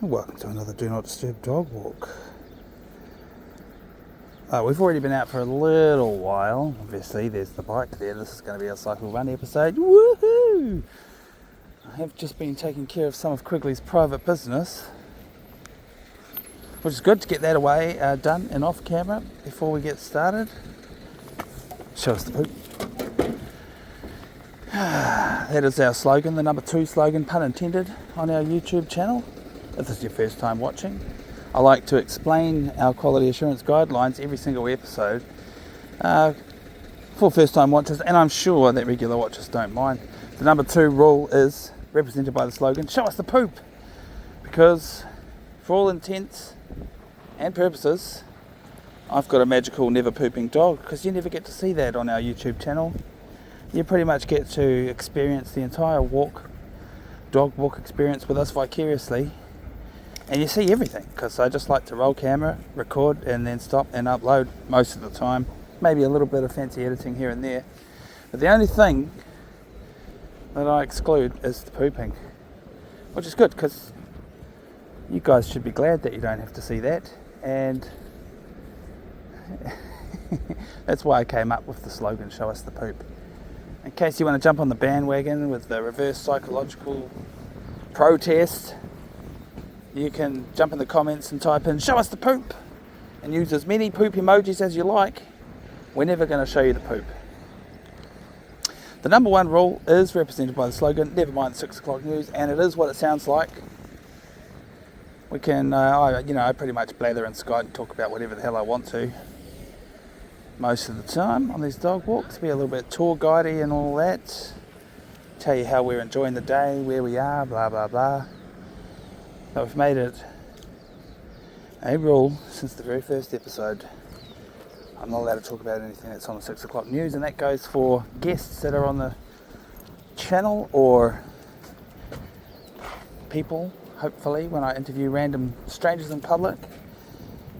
Welcome to another Do Not Disturb dog walk. We've already been out for a little while. Obviously there's the bike there. This is going to be our cycle run episode. Woohoo! I have just been taking care of some of Quigley's private business, which is good to get that away, done and off camera before we get started. Show us the poop. That is our slogan, the number 2 slogan, pun intended, on our YouTube channel. If this is your first time watching, I like to explain our quality assurance guidelines every single episode for first time watchers, and I'm sure that regular watchers don't mind. The number 2 rule is represented by the slogan, show us the poop, because for all intents and purposes I've got a magical never pooping dog, because you never get to see that on our YouTube channel. You pretty much get to experience the entire dog walk experience with us vicariously. And you see everything, because I just like to roll camera, record, and then stop and upload most of the time. Maybe a little bit of fancy editing here and there. But the only thing that I exclude is the pooping. Which is good, because you guys should be glad that you don't have to see that. And that's why I came up with the slogan, show us the poop. In case you want to jump on the bandwagon with the reverse psychological protest, you can jump in the comments and type in show us the poop and use as many poop emojis as you like. We're never going to show you the poop. The number 1 rule is represented by the slogan, never mind 6 o'clock news, and it is what it sounds like. We can, I pretty much blather in Skype and talk about whatever the hell I want to most of the time on these dog walks, be a little bit tour guidey and all that, tell you how we're enjoying the day, where we are, blah blah blah. But we've made it a rule since the very first episode. I'm not allowed to talk about anything that's on the 6 o'clock news, and that goes for guests that are on the channel or people, hopefully, when I interview random strangers in public.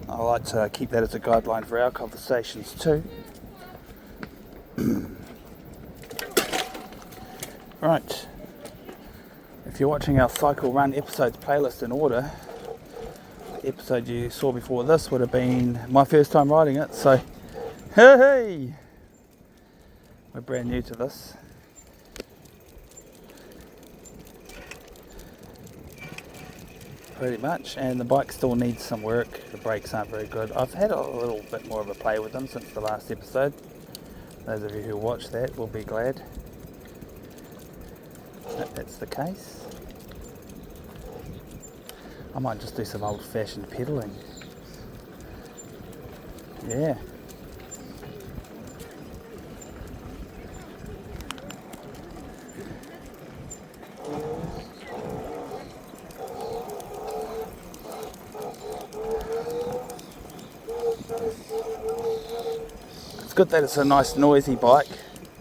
I like to keep that as a guideline for our conversations too. Right. If you're watching our cycle run episodes playlist in order, the episode you saw before this would have been my first time riding it, so hey! We're brand new to this. Pretty much, and the bike still needs some work. The brakes aren't very good. I've had a little bit more of a play with them since the last episode. Those of you who watched that will be glad that that's the case. I might just do some old-fashioned pedalling. Yeah. It's good that it's a nice noisy bike,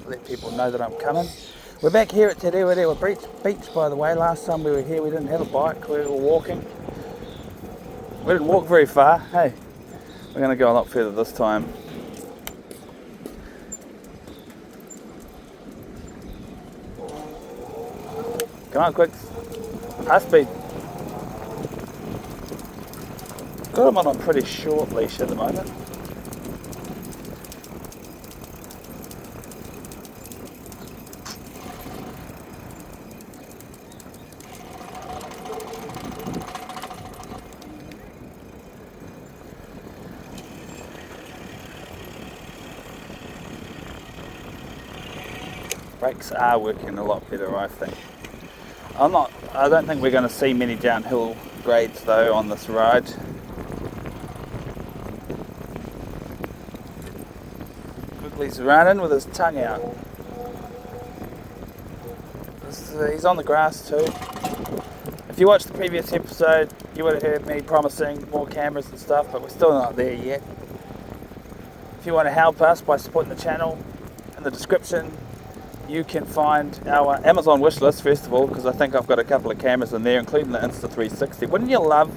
let people know that I'm coming. We're back here at Te Rewa Beach, by the way. Last time we were here we didn't have a bike, we were walking. We didn't walk very far. Hey, we're going to go a lot further this time. Come on, Quicks. High speed. Got him on a pretty short leash at the moment. Brakes are working a lot better, I think. I don't think we're going to see many downhill grades though on this ride. Quigley's running with his tongue out. He's on the grass too. If you watched the previous episode, you would have heard me promising more cameras and stuff, but we're still not there yet. If you want to help us by supporting the channel, in the description you can find our Amazon wish list first of all, because I think I've got a couple of cameras in there, including the Insta360. Wouldn't you love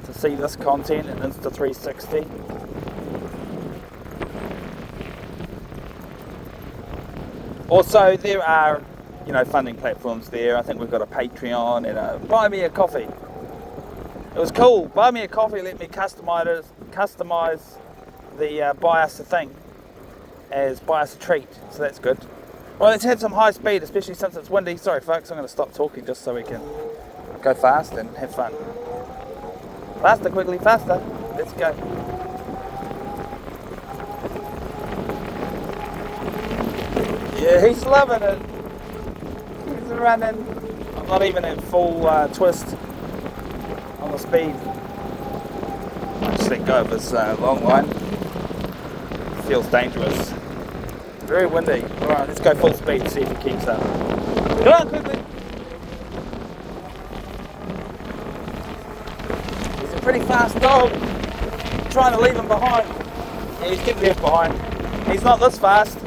to see this content in Insta360? Also, there are funding platforms there. I think we've got a Patreon and a Buy Me a Coffee. It was cool. Buy Me a Coffee let me customize the buy us a thing as buy us a treat, so that's good. Well, let's have some high speed, especially since it's windy. Sorry folks, I'm going to stop talking just so we can go fast and have fun. Faster, Quigley, faster. Let's go. Yeah, he's loving it. He's running. I'm not even at full twist on the speed. I just let go of his long line. Feels dangerous. Very windy. Alright, let's go full speed and see if he keeps up. Come on, Quigley. He's a pretty fast dog. I'm trying to leave him behind. Yeah, he's getting left behind. He's not this fast.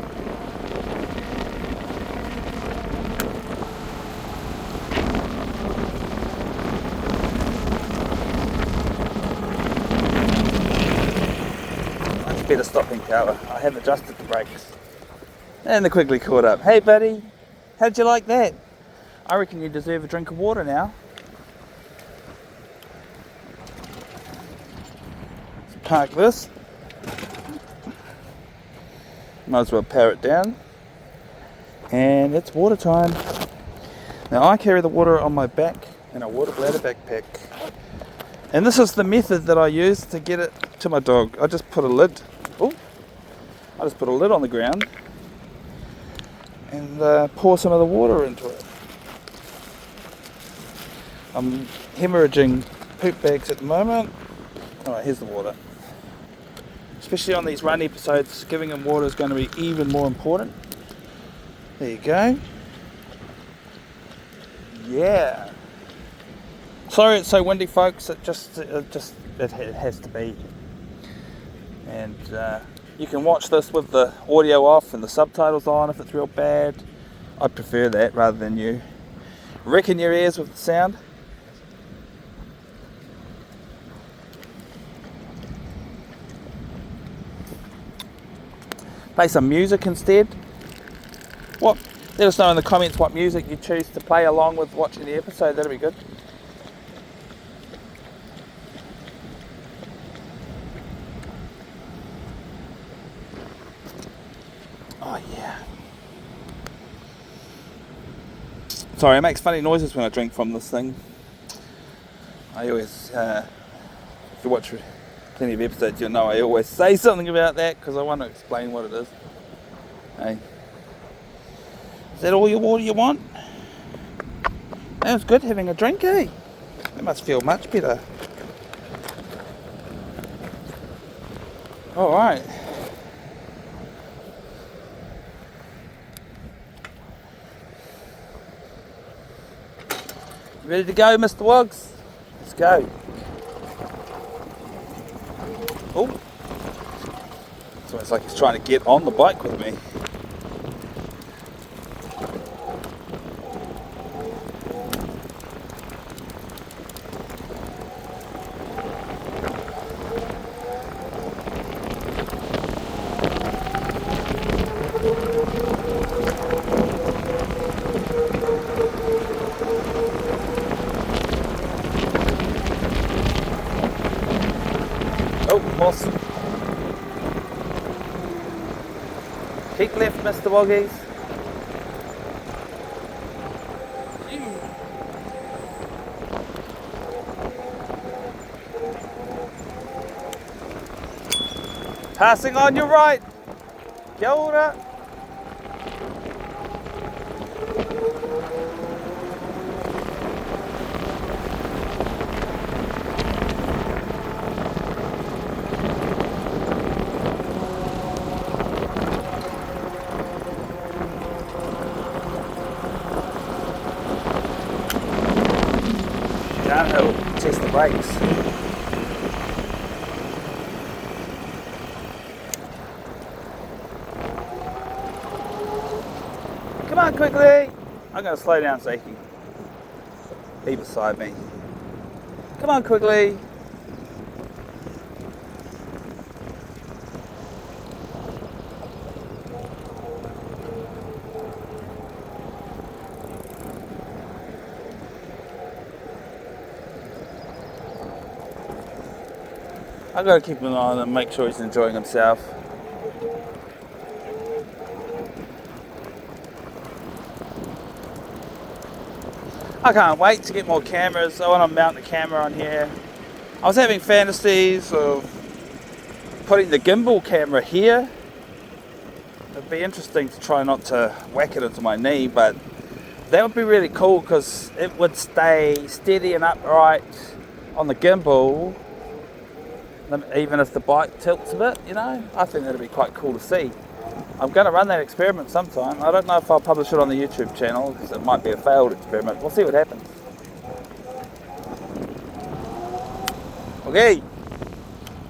Better stopping power. I hadn't adjusted the brakes. And the Quigley caught up. Hey buddy, how'd you like that? I reckon you deserve a drink of water now. Let's park this. Might as well power it down. And it's water time. Now I carry the water on my back in a water bladder backpack. And this is the method that I use to get it to my dog. I just put a lid. I just put a lid on the ground and pour some of the water into it. I'm hemorrhaging poop bags at the moment. Alright, here's the water. Especially on these run episodes, giving them water is going to be even more important. There you go. Yeah. Sorry it's so windy folks, it has to be. And you can watch this with the audio off and the subtitles on if it's real bad. I prefer that rather than you wrecking your ears with the sound. Play some music instead. Let us know in the comments what music you choose to play along with watching the episode, that'll be good. Oh yeah. Sorry, it makes funny noises when I drink from this thing. I always, if you watch plenty of episodes, you'll know I always say something about that because I want to explain what it is. Hey, is that all your water you want? That was good having a drink, eh? That must feel much better. Alright. Ready to go, Mr. Woggs? Let's go. Oh, it's almost like he's trying to get on the bike with me. Awesome. Keep left, Mr. Woggies. Passing on your right. Kia ora. Downhill, test the brakes. Come on, Quigley. I'm going to slow down so he can be beside me. Come on, Quigley. I've got to keep an eye on him and make sure he's enjoying himself. I can't wait to get more cameras. I want to mount the camera on here. I was having fantasies of putting the gimbal camera here. It'd be interesting to try not to whack it into my knee, but that would be really cool because it would stay steady and upright on the gimbal, even if the bike tilts a bit, you know. I think that'd be quite cool to see. I'm going to run that experiment sometime. I don't know if I'll publish it on the YouTube channel because it might be a failed experiment. We'll see what happens. Okay.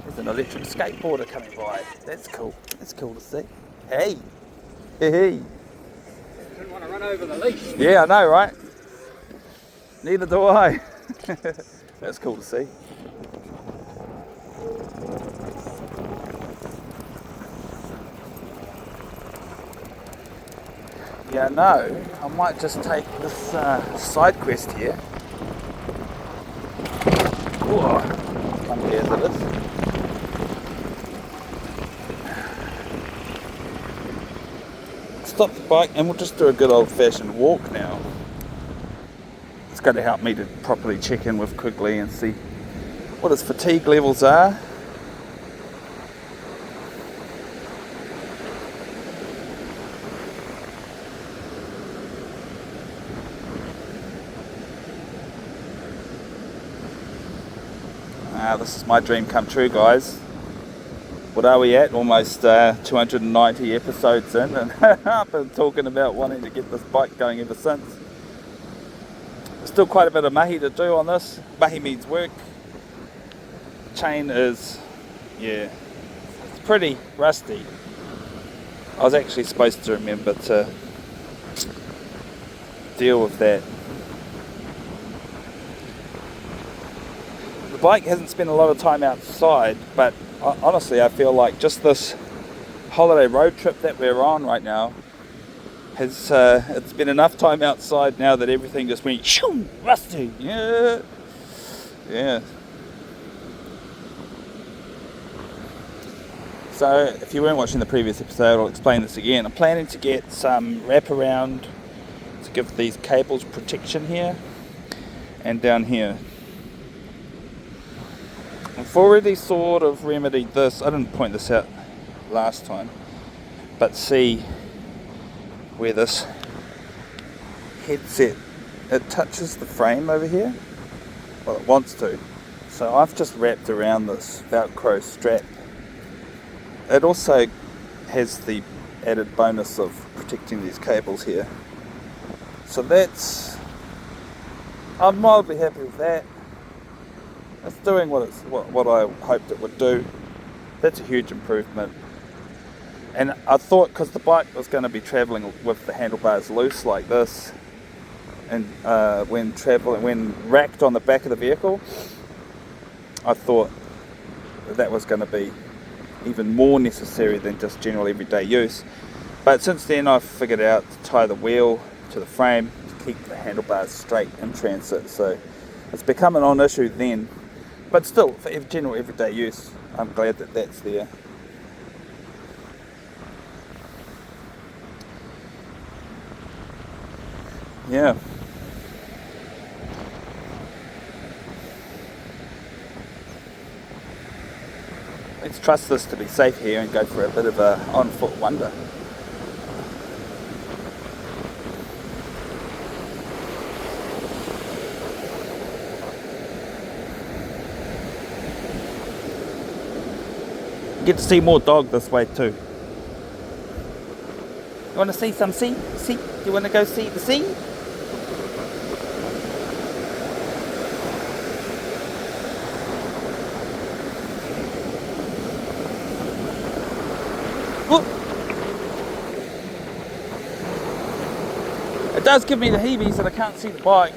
There's an electric skateboarder coming by. That's cool. That's cool to see. Hey. Hey. Didn't want to run over the leash. Yeah, I know, right? Neither do I. That's cool to see. Yeah, no, I might just take this side quest here. Ooh, come here as it is. Stop the bike and we'll just do a good old-fashioned walk now. It's going to help me to properly check in with Quigley and see what his fatigue levels are. This is my dream come true, guys. What are we at? Almost 290 episodes in, and I've been talking about wanting to get this bike going ever since. There's still quite a bit of mahi to do on this. Mahi means work. Chain is, yeah, it's pretty rusty. I was actually supposed to remember to deal with that. The bike hasn't spent a lot of time outside, but honestly I feel like just this holiday road trip that we're on right now has it's been enough time outside now that everything just went shoo, rusty. Yeah. So if you weren't watching the previous episode, I'll explain this again. I'm planning to get some wraparound to give these cables protection here and down here. I've already sort of remedied this. I didn't point this out last time, but see where this headset, it touches the frame over here. Well, it wants to. So I've just wrapped around this Velcro strap. It also has the added bonus of protecting these cables here. So I'm mildly happy with that. It's doing what I hoped it would do. That's a huge improvement. And I thought, because the bike was going to be travelling with the handlebars loose like this, and when racked on the back of the vehicle, I thought that was going to be even more necessary than just general everyday use. But since then I've figured out to tie the wheel to the frame to keep the handlebars straight in transit. So it's become a non-issue then. But still, for general everyday use, I'm glad that that's there. Yeah. Let's trust this to be safe here and go for a bit of a on-foot wonder. Get to see more dog this way too. You want to see some sea? Sea? Do you want to go see the sea? Whoop. It does give me the heebies that I can't see the bike.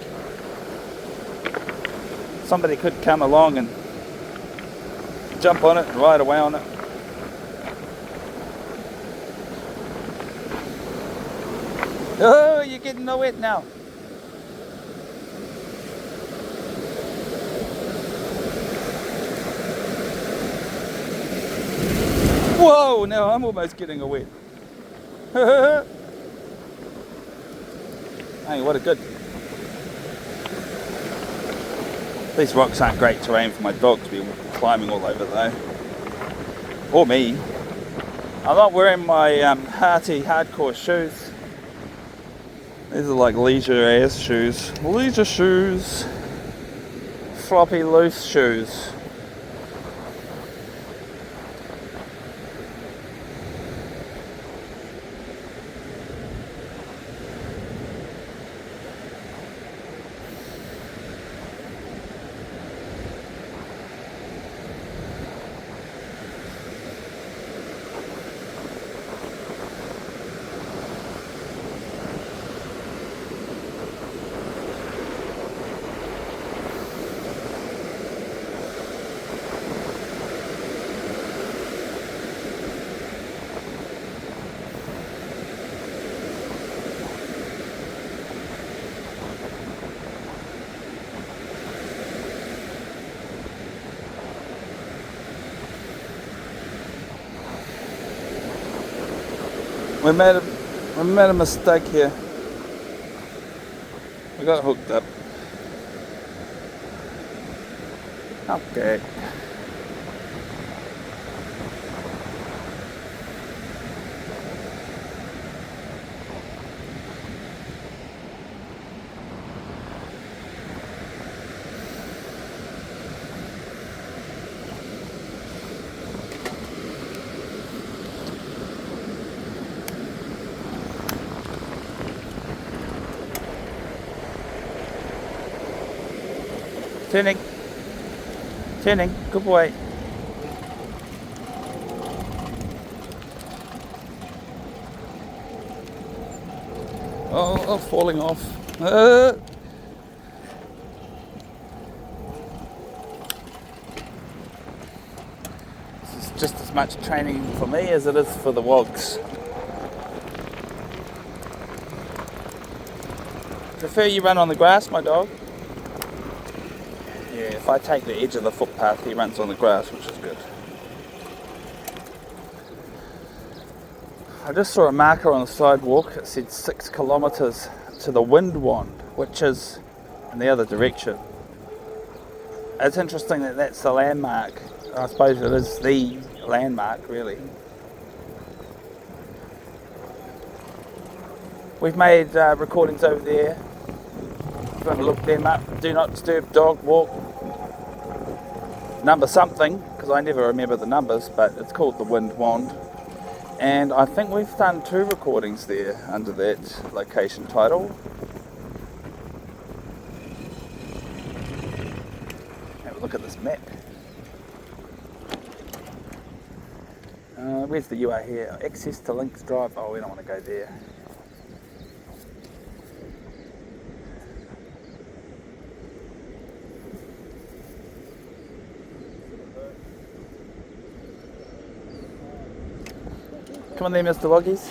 Somebody could come along and jump on it and ride away on it. Oh, you're getting no wet now. Whoa, now I'm almost getting a wet. Hey, what a good. These rocks aren't great terrain for my dog to be climbing all over though. Or me. I'm not wearing my hearty hardcore shoes. These are like leisure ass shoes. Leisure shoes. Floppy loose shoes. We made a mistake here. We got hooked up. Okay. Turning, good boy. Oh, falling off. This is just as much training for me as it is for the wogs. Prefer you run on the grass, my dog? Yeah, if I take the edge of the footpath, he runs on the grass, which is good. I just saw a marker on the sidewalk. It said 6 kilometres to the wind wand, which is in the other direction. It's interesting that that's the landmark. I suppose it is the landmark, really. We've made recordings over there. If you want to look them up, do not disturb dog walk. Number something, because I never remember the numbers, but it's called the Wind Wand. And I think we've done 2 recordings there under that location title. Have a look at this map. Where's the UR here? Access to Links Drive. Oh, we don't want to go there. Come on there, Mr. Loggies.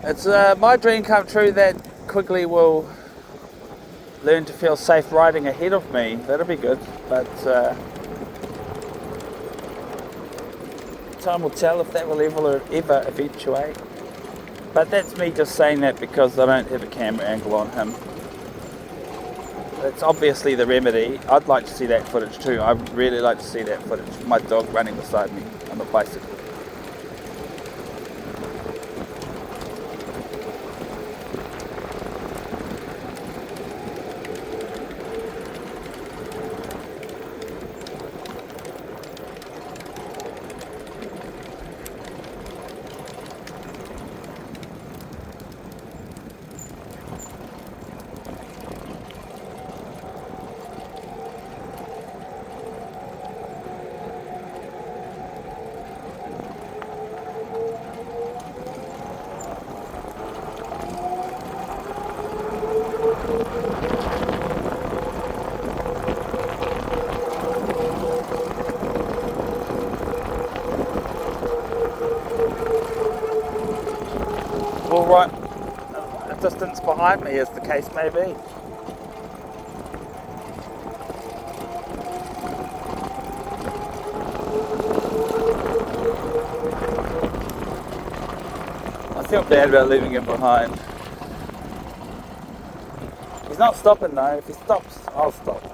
It's my dream come true that Quigley will learn to feel safe riding ahead of me. That'll be good, but time will tell if that will ever eventuate. But that's me just saying that because I don't have a camera angle on him. It's obviously the remedy. I'd like to see that footage too. I'd really like to see that footage. My dog running beside me on the bicycle. right a distance behind me, as the case may be. I feel bad about leaving him behind. He's not stopping though. If he stops, I'll stop.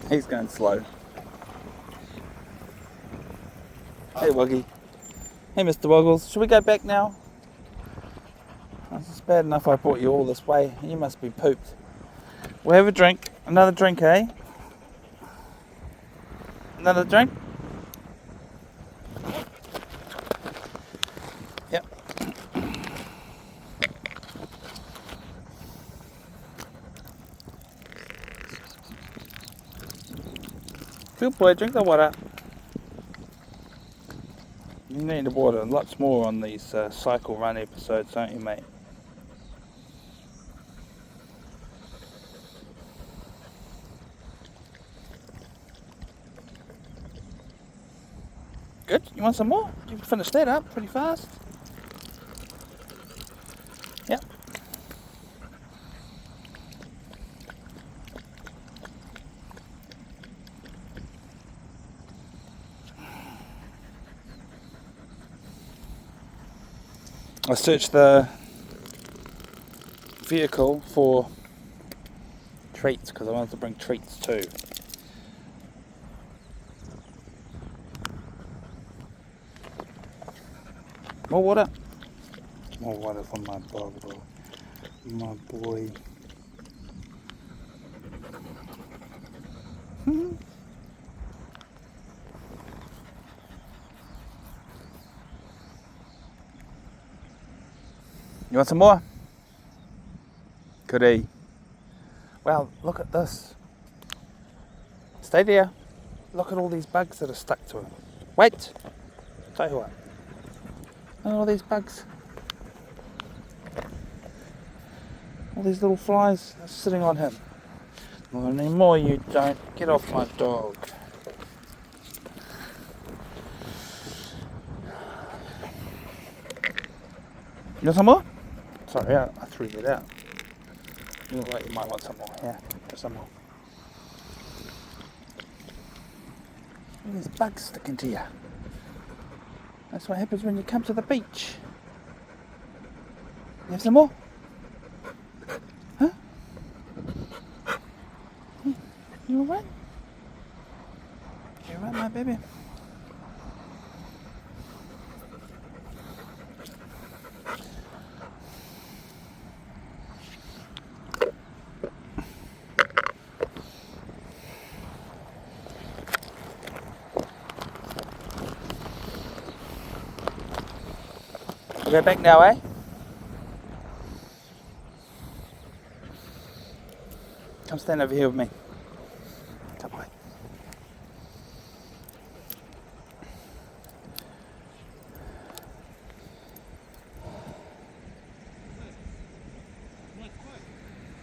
He's going slow. Hey Wuggy. Hey Mr. Woggles. Should we go back now? It's bad enough I brought you all this way. You must be pooped. We'll have a drink. Another drink, eh? Another drink? Yep. Good boy, drink the water. You need the water lots more on these cycle run episodes, don't you, mate? Good. You want some more? You can finish that up pretty fast. Yep. I searched the vehicle for treats because I wanted to bring treats too. More water. More water for my dog, my boy. You want some more? Goodie. Wow, look at this. Stay there. Look at all these bugs that are stuck to it. Wait. Tell you what. Look at all these bugs. All these little flies are sitting on him. Not anymore, you don't. Get off my dog. You want some more? Sorry, I threw it out. You look like you might want some more. Yeah, get some more. Look at these bugs sticking to you. That's what happens when you come to the beach. You have some more? Huh? You alright? You alright, my baby? Go back now, eh? Come stand over here with me. Come on.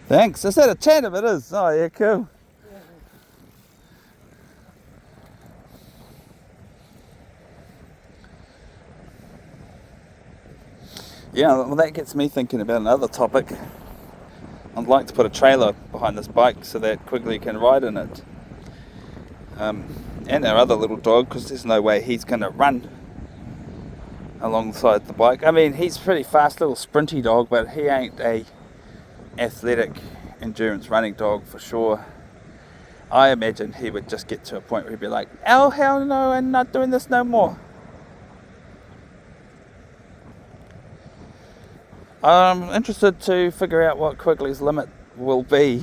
Thanks. Is that a chat if it is? Oh yeah, cool. Yeah, well that gets me thinking about another topic. I'd like to put a trailer behind this bike so that Quigley can ride in it. And our other little dog, because there's no way he's going to run alongside the bike. I mean, he's a pretty fast little sprinty dog, but he ain't a athletic endurance running dog for sure. I imagine he would just get to a point where he'd be like, oh hell no, I'm not doing this no more. I'm interested to figure out what Quigley's limit will be.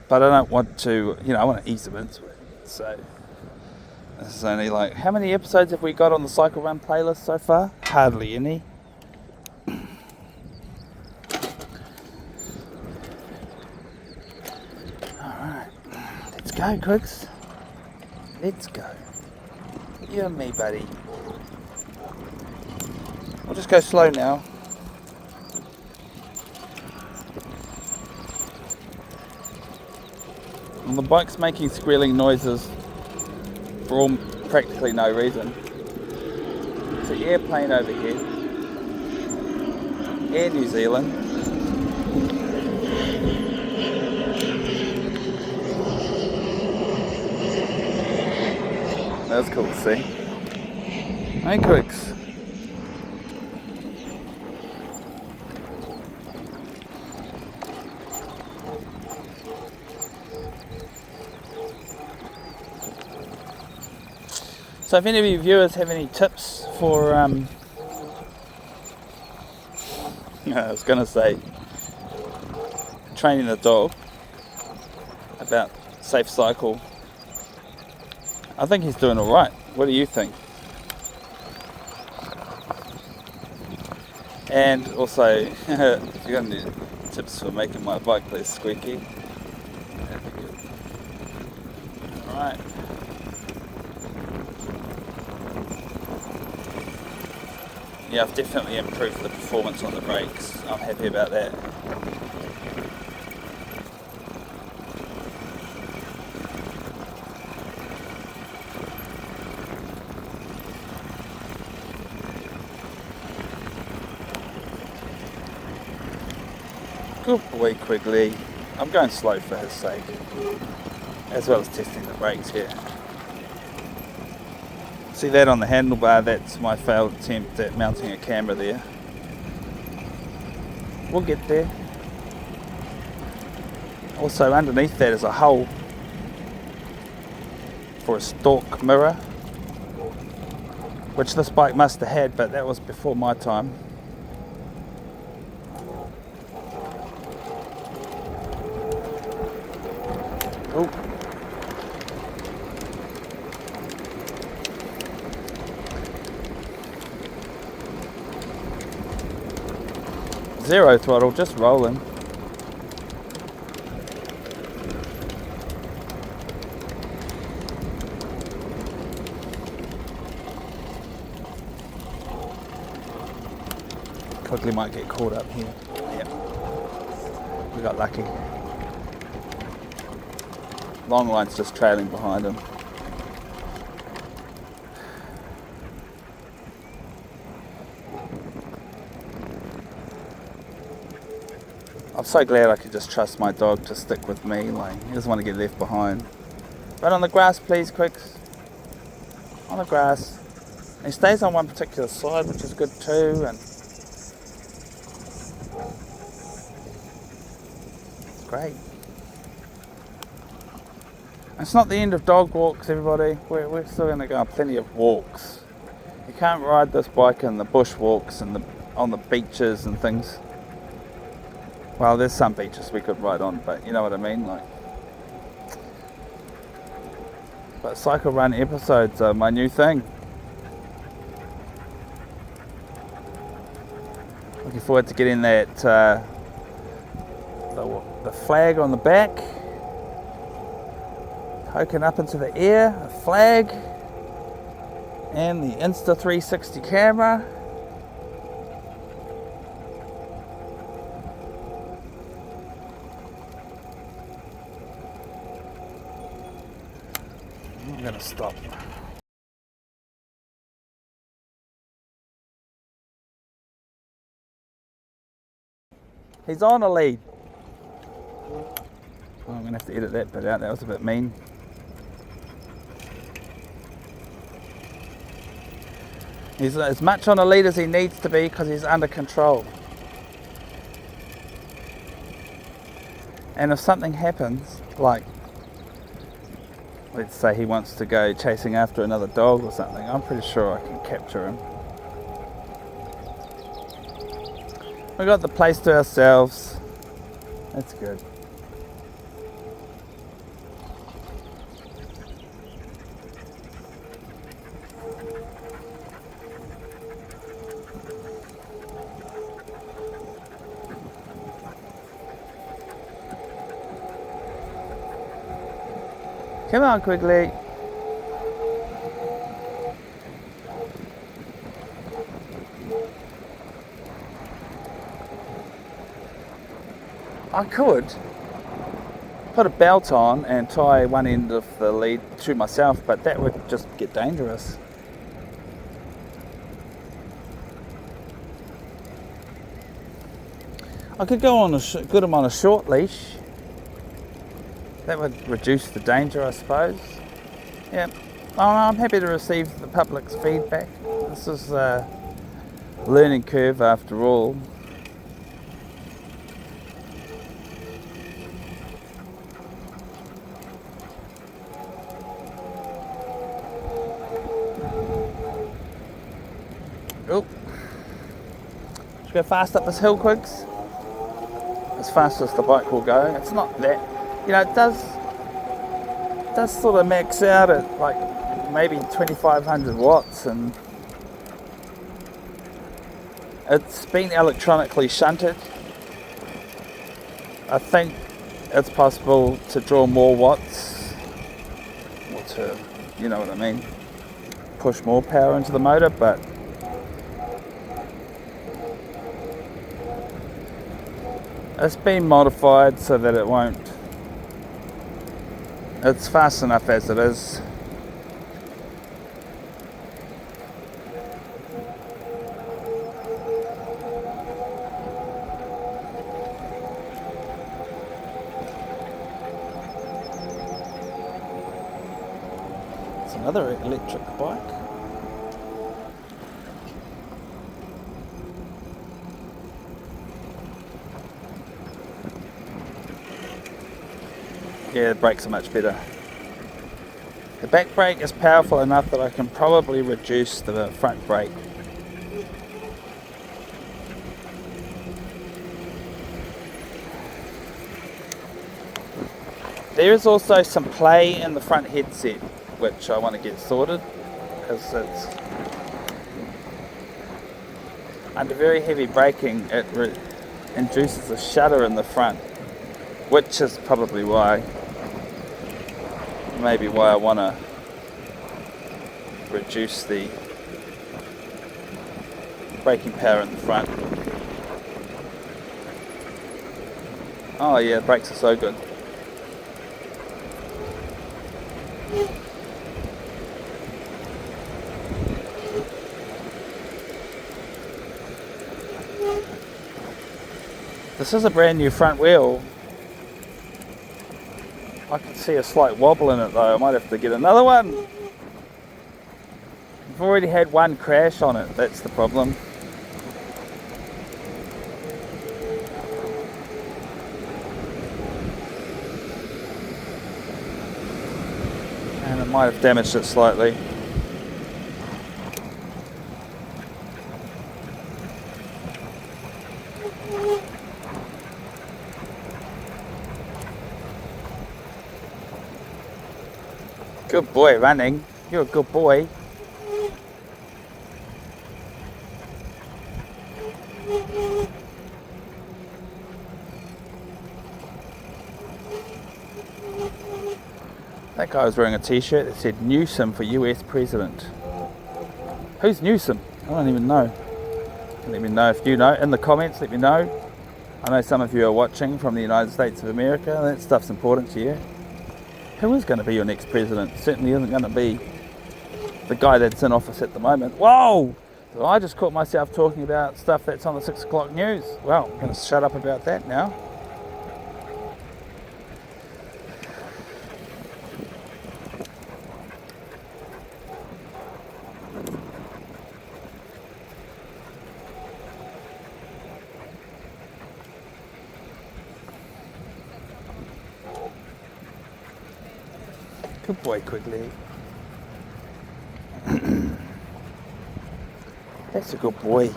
But I don't want to, I want to ease him into it. So, this is only like, how many episodes have we got on the Cycle Run playlist so far? Hardly any. Alright, let's go, Quigs. Let's go. You and me, buddy. We'll just go slow now. And the bike's making squealing noises for all practically no reason. It's an airplane overhead. Air New Zealand. That's cool to see. Hey, Quicks. So if any of you viewers have any tips for, I was going to say, training a dog about safe cycle, I think he's doing alright. What do you think? And also, if you got any tips for making my bike less squeaky, that'd be good. Alright. Yeah, I've definitely improved the performance on the brakes. I'm happy about that. Good boy, Quigley. I'm going slow for his sake, as well as testing the brakes here. See that on the handlebar? That's my failed attempt at mounting a camera there. We'll get there. Also underneath that is a hole for a stalk mirror, which this bike must have had, but that was before my time. Oh. Zero throttle, just rolling. Quigley might get caught up here. Yep. We got lucky. Long line's just trailing behind him. I'm so glad I could just trust my dog to stick with me. Like, he doesn't want to get left behind. Right on the grass, please, Quicks. On the grass. And he stays on one particular side, which is good too. And it's great. It's not the end of dog walks, everybody. We're still going to go on plenty of walks. You can't ride this bike in the bush walks and on the beaches and things. Well, there's some beaches we could ride on, but you know what I mean, like. But cycle run episodes are my new thing. Looking forward to getting that the flag on the back, poking up into the air, a flag, and the Insta 360 camera. I'm gonna stop. He's on a lead. Oh, I'm gonna have to edit that bit out. That was a bit mean. He's as much on a lead as he needs to be because he's under control. And if something happens, like let's say he wants to go chasing after another dog or something, I'm pretty sure I can capture him. We got the place to ourselves. That's good. Come on, Quigley. I could put a belt on and tie one end of the lead to myself, but that would just get dangerous. I could go on get them on a short leash. That would reduce the danger, I suppose. Yeah, I'm happy to receive the public's feedback. This is a learning curve after all. Oh, should we go fast up this hill, Quigs? As fast as the bike will go. It's not that, it does sort of max out at like maybe 2500 watts, and it's been electronically shunted. I think it's possible to draw more watts, or to, you know what I mean, push more power into the motor, but it's been modified so that it won't. It's fast enough as it is. It's another electric bike. Yeah, the brakes are much better. The back brake is powerful enough that I can probably reduce the front brake. There is also some play in the front headset, which I want to get sorted, because it's under very heavy braking, it induces a shudder in the front, which is probably maybe why I want to reduce the braking power in the front. Oh yeah, the brakes are so good. This is a brand new front wheel. I can see a slight wobble in it though. I might have to get another one. I've already had one crash on it, that's the problem. And I might have damaged it slightly. Good boy running. You're a good boy. That guy was wearing a t-shirt that said Newsom for US President. Who's Newsom? I don't even know. Let me know if you know. In the comments, let me know. I know some of you are watching from the United States of America. That stuff's important to you. Who is going to be your next president? Certainly isn't going to be the guy that's in office at the moment. Whoa! I just caught myself talking about stuff that's on the 6 o'clock news. Well, I'm going to shut up about that now. Good boy, Quigley. That's a good boy.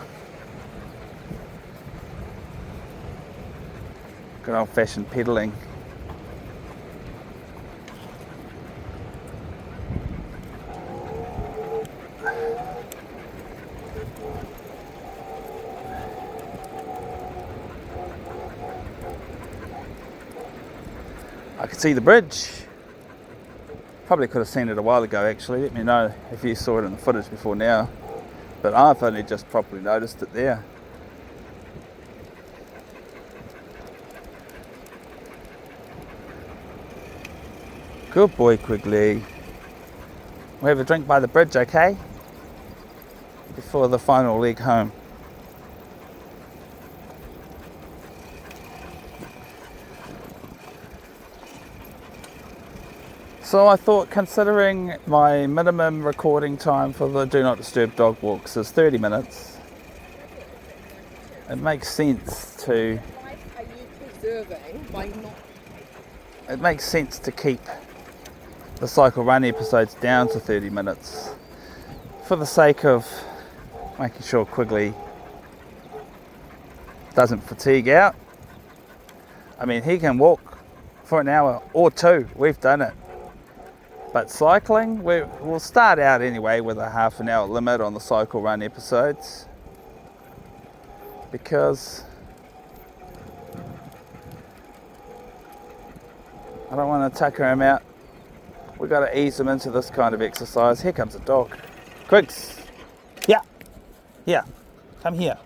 Good old-fashioned pedalling. I can see the bridge. Probably could have seen it a while ago actually. Let me know if you saw it in the footage before now. But I've only just properly noticed it there. Good boy, Quigley. We'll have a drink by the bridge, okay? Before the final leg home. So I thought, considering my minimum recording time for the Do Not Disturb dog walks is 30 minutes, it makes sense to... Are you preserving by not... It makes sense to keep the cycle run episodes down to 30 minutes for the sake of making sure Quigley doesn't fatigue out. I mean, he can walk for an hour or two. We've done it. But cycling, we'll start out anyway with a half an hour limit on the cycle run episodes, because I don't want to tucker him out. We've got to ease him into this kind of exercise. Here comes a dog. Quicks. Yeah. Yeah. Come here.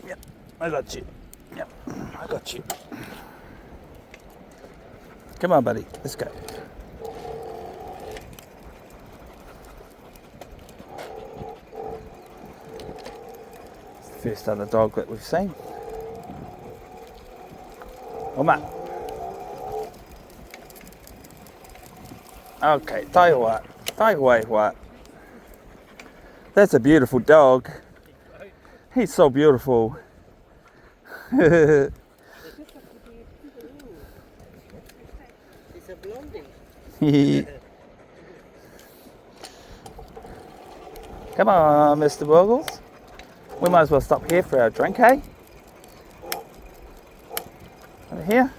Yep. I got you. Yep. I got you. Come on, buddy. Let's go. It's the first other dog that we've seen. Oma. Okay, tai what? That's a beautiful dog. He's so beautiful. It's a blondie. Come on, Mr. Boggles. We might as well stop here for our drink, hey? Over here.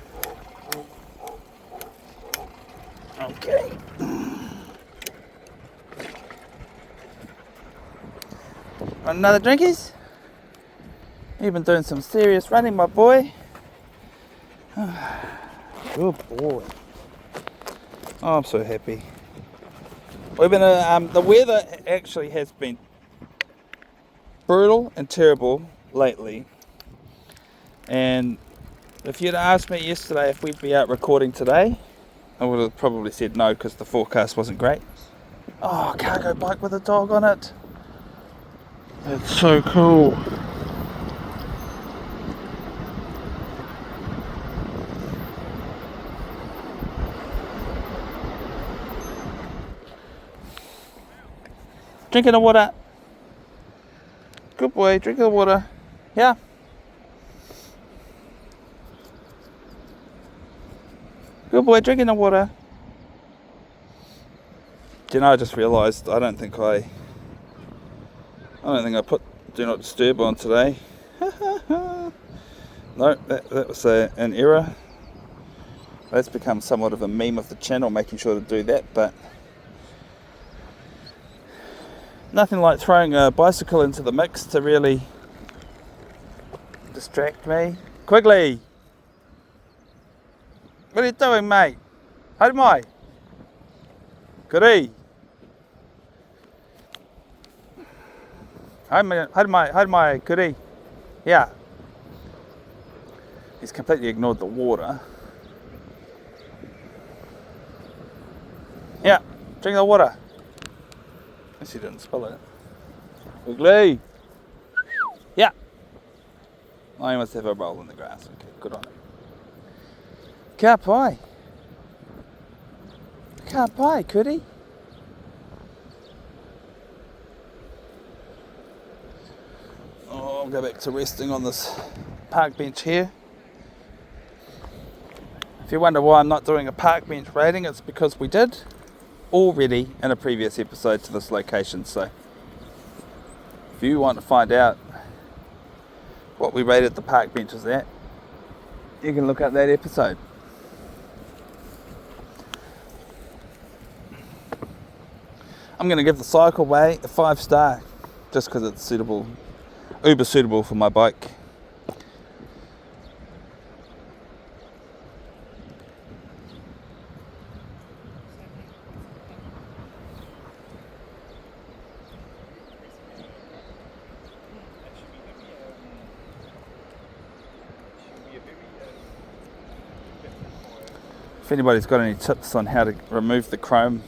Okay. Want another drinkies? You've been doing some serious running, my boy. Good boy. Oh, I'm so happy. We've been the weather actually has been brutal and terrible lately. And if you'd asked me yesterday if we'd be out recording today, I would have probably said no, because the forecast wasn't great. Oh, cargo bike with a dog on it. That's so cool. Drinking the water. Good boy, drinking the water. Yeah. Good boy, drinking the water. Do you know, I just realised I don't think I put Do Not Disturb on today. No, that was an error. That's become somewhat of a meme of the channel, making sure to do that, but nothing like throwing a bicycle into the mix to really distract me. Quigley! What are you doing, mate? How mai? Goodie! How mai? Goodie? Yeah. He's completely ignored the water. Yeah, drink the water. Unless he didn't spill it. Quigley! Yeah. Oh, he must have a roll in the grass. Okay, good on it. Ka pai. Ka pai, could he? Oh, I'll go back to resting on this park bench here. If you wonder why I'm not doing a park bench rating, it's because we did already in a previous episode to this location. So if you want to find out what we rated the park benches at, you can look at that episode. I'm going to give the cycleway a 5-star just because it's suitable, uber suitable for my bike. If anybody's got any tips on how to remove the chrome,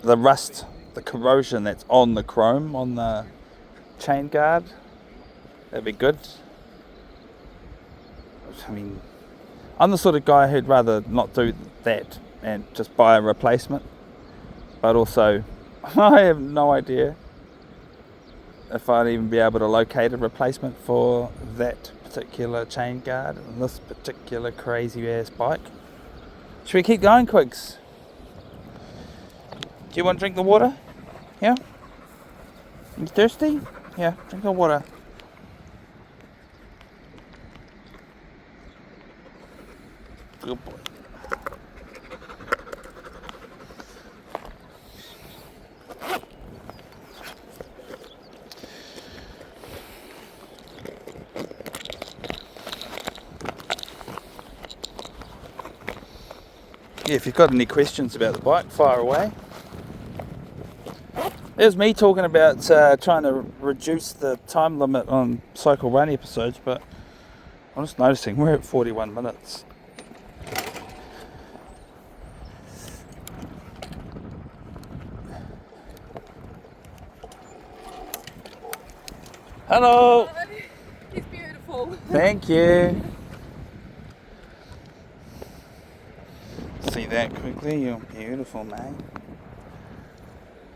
the rust, the corrosion that's on the chrome on the chain guard, that'd be good. I mean, I'm the sort of guy who'd rather not do that and just buy a replacement, but also I have no idea if I'd even be able to locate a replacement for that particular chain guard and this particular crazy ass bike. Should we keep going, Quigs? Do you want to drink the water? Yeah? You thirsty? Yeah, drink the water. Good boy. Yeah, if you've got any questions about the bike, fire away. There's me talking about trying to reduce the time limit on cycle run episodes, but I'm just noticing we're at 41 minutes. Hello! He's beautiful. Thank you. See that quickly? You're beautiful, mate.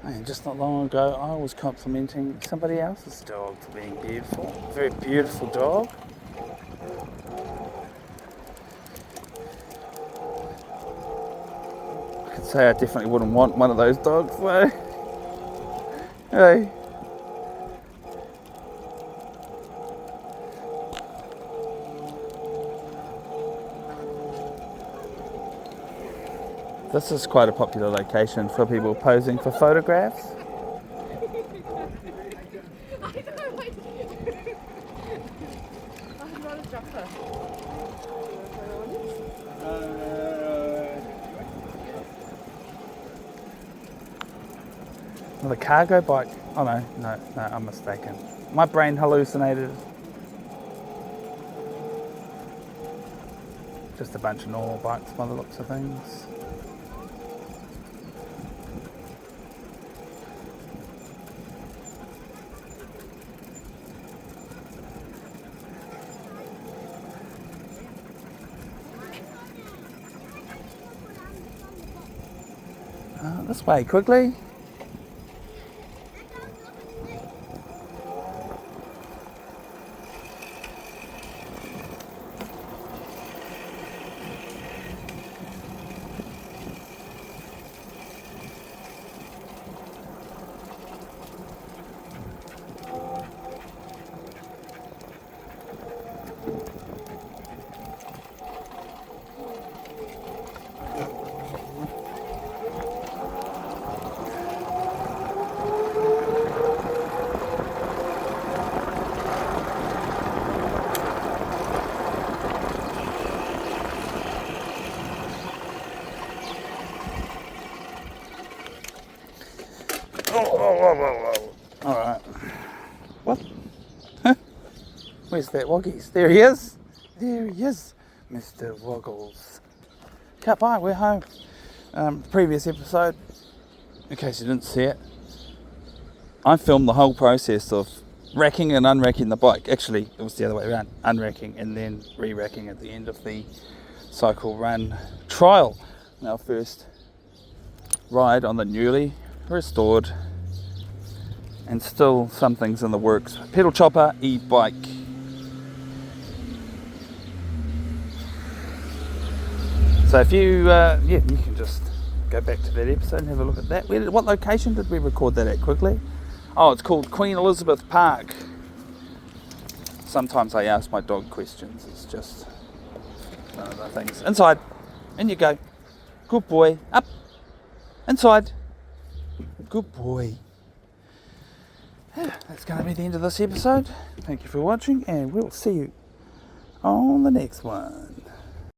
And just not long ago, I was complimenting somebody else's dog for being beautiful. Very beautiful dog. I could say I definitely wouldn't want one of those dogs, though. Hey. This is quite a popular location for people posing for photographs. The cargo bike. Oh no, I'm mistaken. My brain hallucinated. Just a bunch of normal bikes by the looks of things. This way, Quigley. Alright. What? Huh? Where's that Woggies? There he is. There he is. Mr. Woggles. Cut by, we're home. Previous episode, in case you didn't see it, I filmed the whole process of racking and unracking the bike. Actually, it was the other way around. Unracking and then re-racking at the end of the cycle run trial. Our first ride on the newly restored and still some things in the works pedal chopper e-bike. So if you you can just go back to that episode and have a look at that. What location did we record that at quickly? Oh, it's called Queen Elizabeth Park. Sometimes I ask my dog questions. It's just one of the things. Inside. In you go. Good boy. Up. Inside. Good boy. That's going to be the end of this episode. Thank you for watching, and we'll see you on the next one.